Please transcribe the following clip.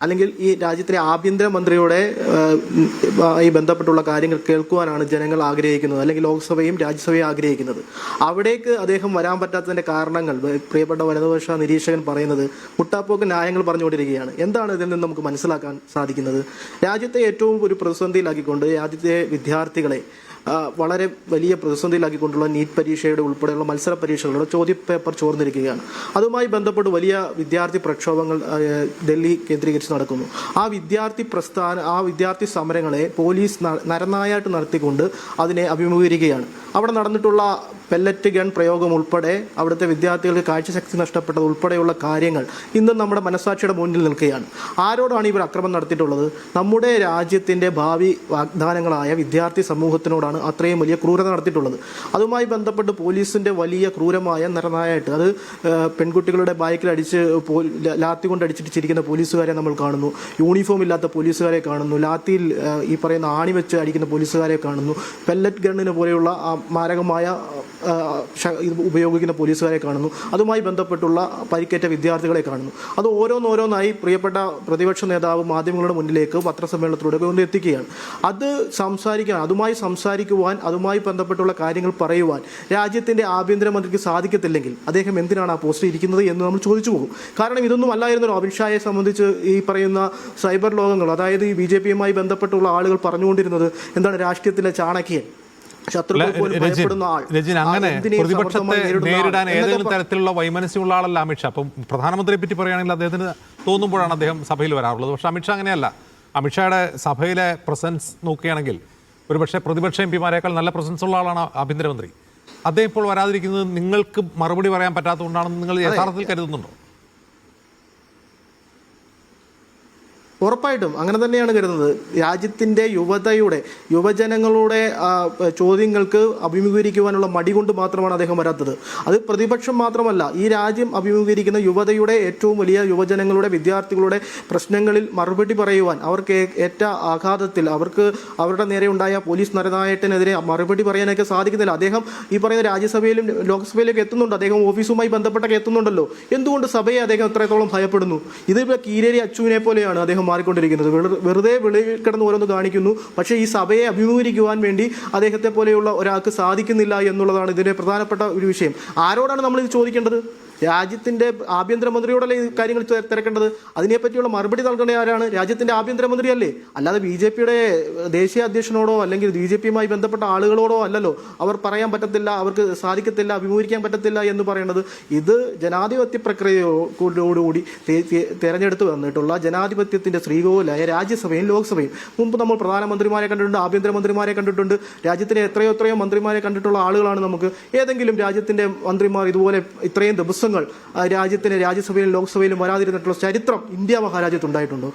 അല്ലെങ്കിൽ ഈ രാജ്യത്തിലെ ആഭ്യന്തരമന്ത്രിയുടെ ഈ ബന്ധപ്പെട്ടുള്ള കാര്യങ്ങൾ കേൾക്കുവാനാണ് ജനങ്ങൾ ആഗ്രഹിക്കുന്നത്, അല്ലെങ്കിൽ ലോക്സഭയും രാജ്യസഭയും ആഗ്രഹിക്കുന്നത്. അവിടേക്ക് അദ്ദേഹം വരാൻ പറ്റാത്തതിന്റെ കാരണങ്ങൾ പ്രിയപ്പെട്ട വലതുപക്ഷ നിരീക്ഷകൻ പറയുന്നത് മുട്ടാപ്പോക്ക് ന്യായങ്ങൾ പറഞ്ഞുകൊണ്ടിരിക്കുകയാണ്. എന്താണ് ഇതിൽ നിന്ന് നമുക്ക് മനസ്സിലാക്കാൻ സാധിക്കുന്നത്? രാജ്യത്തെ ഏറ്റവും ഒരു പ്രതിസന്ധിയിലാക്കിക്കൊണ്ട് രാജ്യത്തെ വിദ്യാർത്ഥികളെ വളരെ വലിയ പ്രതിസന്ധിയിലാക്കിക്കൊണ്ടുള്ള നീറ്റ് പരീക്ഷയുടെ ഉൾപ്പെടെയുള്ള മത്സര പരീക്ഷകളുടെ ചോദ്യപേപ്പർ ചോർന്നിരിക്കുകയാണ്. അതുമായി ബന്ധപ്പെട്ട് വലിയ വിദ്യാർത്ഥി പ്രക്ഷോഭങ്ങൾ ഡൽഹി കേന്ദ്രീകരിച്ച് നടക്കുന്നു. ആ വിദ്യാർത്ഥി സമരങ്ങളെ പോലീസ് നരനായായിട്ട് നടത്തിക്കൊണ്ട് അതിനെ അഭിമുഖീകരിക്കുകയാണ്. അവിടെ നടന്നിട്ടുള്ള പെല്ലറ്റ് ഗൺ പ്രയോഗം ഉൾപ്പെടെ അവിടുത്തെ വിദ്യാർത്ഥികൾക്ക് കാഴ്ചശക്തി നഷ്ടപ്പെട്ടത് ഉൾപ്പെടെയുള്ള കാര്യങ്ങൾ ഇന്നും നമ്മുടെ മനസ്സാക്ഷിയുടെ മുന്നിൽ നിൽക്കുകയാണ്. ആരോടാണ് ഇവർ ആക്രമണം നടത്തിയിട്ടുള്ളത്? നമ്മുടെ രാജ്യത്തിൻ്റെ ഭാവി വാഗ്ദാനങ്ങളായ വിദ്യാർത്ഥി സമൂഹത്തിനോടാണ് അത്രയും വലിയ ക്രൂരത നടത്തിയിട്ടുള്ളത്. അതുമായി ബന്ധപ്പെട്ട് പോലീസിൻ്റെ വലിയ ക്രൂരമായ നരനായായിട്ട് അത് പെൺകുട്ടികളുടെ ബാക്കിലടിച്ച് ലാത്തി കൊണ്ട് അടിച്ചിട്ട് ചിരിക്കുന്ന പോലീസുകാരെ നമ്മൾ കാണുന്നു, യൂണിഫോം ഇല്ലാത്ത പോലീസുകാരെ കാണുന്നു, ലാത്തിയിൽ ഈ പറയുന്ന ആണി വെച്ച് അടിക്കുന്ന പോലീസുകാരെ കാണുന്നു, പെല്ലറ്റ് ഗണ്ണിന് പോലെയുള്ള മാരകമായ ഉപയോഗിക്കുന്ന പോലീസുകാരെ കാണുന്നു, അതുമായി ബന്ധപ്പെട്ടുള്ള പരിക്കേറ്റ വിദ്യാർത്ഥികളെ കാണുന്നു. അത് ഓരോന്നോരോന്നായി പ്രിയപ്പെട്ട പ്രതിപക്ഷ നേതാവ് മാധ്യമങ്ങളുടെ മുന്നിലേക്ക് പത്രസമ്മേളനത്തിലൂടെ കൊണ്ടെത്തിക്കുകയാണ്. അതുമായി ബന്ധപ്പെട്ടുള്ള കാര്യങ്ങൾ പറയുവാൻ രാജ്യത്തിൻ്റെ ആഭ്യന്തരമന്ത്രിക്ക് സാധിക്കത്തില്ലെങ്കിൽ അദ്ദേഹം എന്തിനാണ് ആ പോസ്റ്റ് ഇരിക്കുന്നത് എന്ന് നമ്മൾ ചോദിച്ചു പോകും. കാരണം ഇതൊന്നും അല്ലായിരുന്നല്ലോ അമിത്ഷായെ സംബന്ധിച്ച് ഈ പറയുന്ന സൈബർ ലോകങ്ങൾ, അതായത് ഈ BJP-യുമായി ബന്ധപ്പെട്ടുള്ള ആളുകൾ പറഞ്ഞുകൊണ്ടിരുന്നത് എന്താണ്, രാഷ്ട്രീയത്തിലെ ചാണക്യൻ, അങ്ങനെ പ്രതിപക്ഷത്തെ നേരിടാൻ ഏതെങ്കിലും തരത്തിലുള്ള വൈമനസ്യമുള്ള ആളല്ല അമിത്ഷാ. അപ്പം പ്രധാനമന്ത്രിയെ പറ്റി പറയുകയാണെങ്കിൽ അദ്ദേഹത്തിന് തോന്നുമ്പോഴാണ് അദ്ദേഹം സഭയിൽ വരാറുള്ളത്. പക്ഷേ അമിത്ഷാ അങ്ങനെയല്ല. അമിത്ഷായുടെ സഭയിലെ പ്രസൻസ് നോക്കുകയാണെങ്കിൽ ഒരുപക്ഷെ പ്രതിപക്ഷ MP-മാരേക്കാൾ നല്ല പ്രസൻസ് ഉള്ള ആളാണ് ആഭ്യന്തരമന്ത്രി. അദ്ദേഹം ഇപ്പോൾ വരാതിരിക്കുന്നത് നിങ്ങൾക്ക് മറുപടി പറയാൻ പറ്റാത്തതുകൊണ്ടാണെന്ന് നിങ്ങൾ യഥാർത്ഥത്തിൽ കരുതുന്നുണ്ടോ? ഉറപ്പായിട്ടും അങ്ങനെ തന്നെയാണ് കരുതുന്നത്. രാജ്യത്തിൻ്റെ യുവജനങ്ങളുടെ ചോദ്യങ്ങൾക്ക് അഭിമുഖീകരിക്കുവാനുള്ള മടി കൊണ്ട് മാത്രമാണ് അദ്ദേഹം വരാത്തത്. അത് പ്രതിപക്ഷം മാത്രമല്ല, ഈ രാജ്യം അഭിമുഖീകരിക്കുന്ന യുവതയുടെ ഏറ്റവും വലിയ യുവജനങ്ങളുടെ വിദ്യാർത്ഥികളുടെ പ്രശ്നങ്ങളിൽ മറുപടി പറയുവാൻ അവർക്ക് ഏറ്റ ആഘാതത്തിൽ അവരുടെ നേരെ ഉണ്ടായ പോലീസ് നരനായട്ടിനെതിരെ മറുപടി പറയാനൊക്കെ സാധിക്കുന്നില്ല. അദ്ദേഹം ഈ പറയുന്ന രാജ്യസഭയിലും ലോക്സഭയിലേക്ക് എത്തുന്നുണ്ട്, അദ്ദേഹം ഓഫീസുമായി ബന്ധപ്പെട്ടൊക്കെ എത്തുന്നുണ്ടല്ലോ. എന്തുകൊണ്ട് സഭയെ അദ്ദേഹം എത്രത്തോളം ഭയപ്പെടുന്നു? ഇതിപ്പോൾ കീരേരി അച്ചുവിനെ പോലെയാണ് അദ്ദേഹം മാറിക്കൊണ്ടിരിക്കുന്നത്. വെറുതെ വെളിയിൽ കിടന്ന് ഓരോന്ന് കാണിക്കുന്നു, പക്ഷേ ഈ സഭയെ അഭിമുഖീകരിക്കുവാൻ വേണ്ടി അദ്ദേഹത്തെ പോലെയുള്ള ഒരാൾക്ക് സാധിക്കുന്നില്ല എന്നുള്ളതാണ് ഇതിൻ്റെ പ്രധാനപ്പെട്ട ഒരു വിഷയം. ആരോടാണ് നമ്മളിത് ചോദിക്കേണ്ടത്? രാജ്യത്തിൻ്റെ ആഭ്യന്തരമന്ത്രിയോടല്ലേ ഈ കാര്യങ്ങൾ തിരക്കേണ്ടത്? അതിനെപ്പറ്റിയുള്ള മറുപടി നൽകേണ്ട ആരാണ്? രാജ്യത്തിൻ്റെ ആഭ്യന്തരമന്ത്രിയല്ലേ, അല്ലാതെ BJP-യുടെ ദേശീയ അധ്യക്ഷനോടോ അല്ലെങ്കിൽ BJP-യുമായി ബന്ധപ്പെട്ട ആളുകളോടോ അല്ലല്ലോ. അവർ പറയാൻ പറ്റത്തില്ല, അവർക്ക് സാധിക്കത്തില്ല, അഭിമുഖീകരിക്കാൻ പറ്റത്തില്ല എന്ന് പറയുന്നത്. ഇത് ജനാധിപത്യ പ്രക്രിയയോടുകൂടി തെരഞ്ഞെടുത്ത് വന്നിട്ടുള്ള ജനാധിപത്യത്തിൻ്റെ ശ്രീകോവിലായ രാജ്യസഭയും ലോക്സഭയും. മുമ്പ് നമ്മൾ പ്രധാനമന്ത്രിമാരെ കണ്ടിട്ടുണ്ട്, ആഭ്യന്തരമന്ത്രിമാരെ കണ്ടിട്ടുണ്ട്, രാജ്യത്തിലെ എത്രയോ മന്ത്രിമാരെ കണ്ടിട്ടുള്ള ആളുകളാണ് നമുക്ക്. ഏതെങ്കിലും രാജ്യത്തിൻ്റെ മന്ത്രിമാർ ഇതുപോലെ ഇത്രയും ദിവസം രാജ്യത്തിന് രാജ്യസഭയിലും ലോക്സഭയിലും വരാതിരുന്നിട്ടുള്ള ചരിത്രം ഇന്ത്യ മഹാരാജ്യത്തുണ്ടായിട്ടുണ്ടോ?